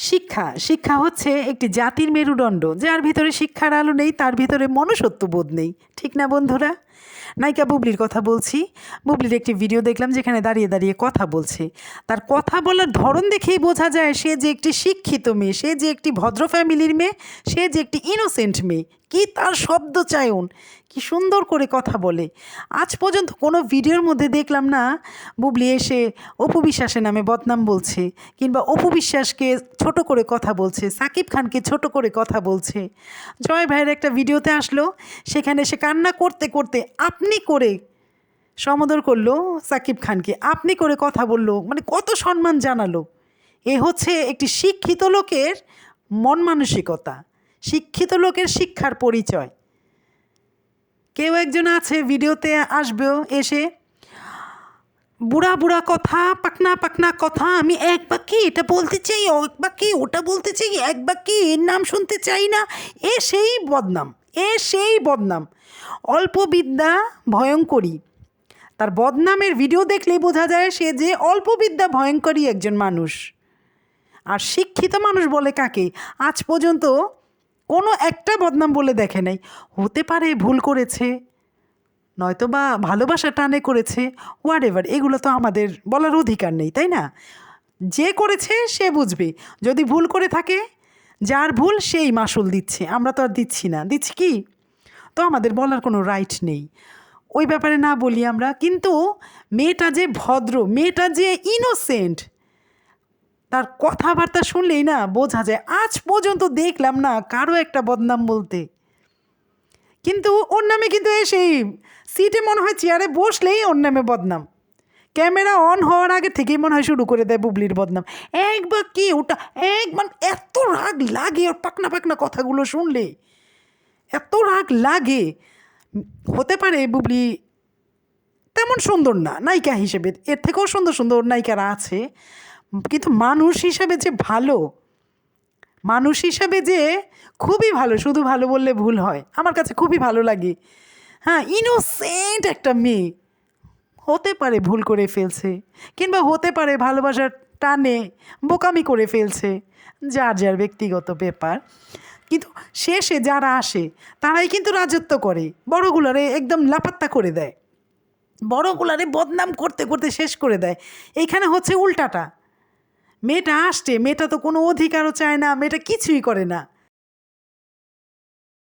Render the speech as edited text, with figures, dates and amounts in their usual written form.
শিক্ষা শিক্ষা হচ্ছে একটি জাতির মেরুদণ্ড। যার ভিতরে শিক্ষার আলো নেই তার ভিতরে মনুষ্যত্ববোধ নেই। ঠিক না বন্ধুরা? নায়িকা বুবলির কথা বলছি। বুবলির একটি ভিডিও দেখলাম যেখানে দাঁড়িয়ে দাঁড়িয়ে কথা বলছে। তার কথা বলার ধরন দেখেই বোঝা যায় সে যে একটি শিক্ষিত মেয়ে, সে যে একটি ভদ্র ফ্যামিলির মেয়ে, সে যে একটি ইনোসেন্ট মেয়ে। কি তার শব্দ চায়ন, কি সুন্দর করে কথা বলে। আজ পর্যন্ত কোনো ভিডিওর মধ্যে দেখলাম না বুবলি এসে অপু বিশ্বাসের নামে বদনাম বলছে, কিংবা অপু বিশ্বাসকে ছোট করে কথা বলছে, সাকিব খানকে ছোট করে কথা বলছে। জয় ভাইয়ের একটা ভিডিওতে আসলো, সেখানে সে কান্না করতে করতে আপনি করে সমদর করলো সাকিব খানকে, আপনি করে কথা বললো, মানে কত সম্মান জানালো। এ হচ্ছে একটি শিক্ষিত লোকের মন মানসিকতা, শিক্ষিত লোকের শিক্ষার পরিচয়। কেউ একজন আছে ভিডিওতে আসবেও, এসে বুড়া বুড়া কথা, পাকনা পাকনা কথা, আমি এক বাক্যে এটা বলতে চাই, এক বাক্যে ওটা বলতে চাই, এক বাক্যে এর নাম শুনতে চাই না। এ সেই বদনাম, এ সেই বদনাম। অল্প বিদ্যা ভয়ঙ্করী। তার বদনামের ভিডিও দেখলেই বোঝা যায় সে যে অল্প বিদ্যা ভয়ঙ্করী একজন মানুষ। আর শিক্ষিত মানুষ বলে কাকে? আজ পর্যন্ত কোনো একটা বদনাম বলে দেখে নাই। হতে পারে ভুল করেছে, নয়তো বা ভালোবাসা টানে করেছে, হোয়াট এভার, এগুলো তো আমাদের বলার অধিকার নেই, তাই না? যে করেছে সে বুঝবে। যদি ভুল করে থাকে, যার ভুল সেই মাসুল দিচ্ছে, আমরা তো আর দিচ্ছি না। দিচ্ছি কি? তো আমাদের বলার কোনো রাইট নেই, ওই ব্যাপারে না বলি আমরা। কিন্তু মেয়েটা যে ভদ্র, মেয়েটা যে ইনোসেন্ট, তার কথাবার্তা শুনলেই না বোঝা যায়। আজ পর্যন্ত দেখলাম না কারো একটা বদনাম বলতে। কিন্তু ওর নামে কিন্তু সেই সিটে মনে হয় চেয়ারে বসলেই ওর নামে বদনাম। ক্যামেরা অন হওয়ার আগে থেকেই মনে হয় শুরু করে দেয় বুবলির বদনাম। একবার কি ওটা, একবার এত রাগ লাগে ওর পাকনা পাকনা কথাগুলো শুনলে, এত রাগ লাগে। হতে পারে বুবলি তেমন সুন্দর না নায়িকা হিসেবে, এর থেকেও সুন্দর সুন্দর নায়িকারা আছে, কিন্তু মানুষ হিসাবে যে ভালো, মানুষ হিসাবে যে খুবই ভালো, শুধু ভালো বললে ভুল হয়, আমার কাছে খুবই ভালো লাগে। হ্যাঁ, ইনোসেন্ট একটা মেয়ে। হতে পারে ভুল করে ফেলছে, কিংবা হতে পারে ভালোবাসার টানে বোকামি করে ফেলছে, যার যার ব্যক্তিগত ব্যাপার। কিন্তু শেষে যারা আসে তারাই কিন্তু রাজত্ব করে, বড়গুলারে একদম লাপাত্তা করে দেয়, বড়গুলারে বদনাম করতে করতে শেষ করে দেয়। এইখানে হচ্ছে উল্টাটা। মেয়েটা আসছে, মেয়েটা তো কোনো অধিকারও চায় না, মেয়েটা কিছুই করে না,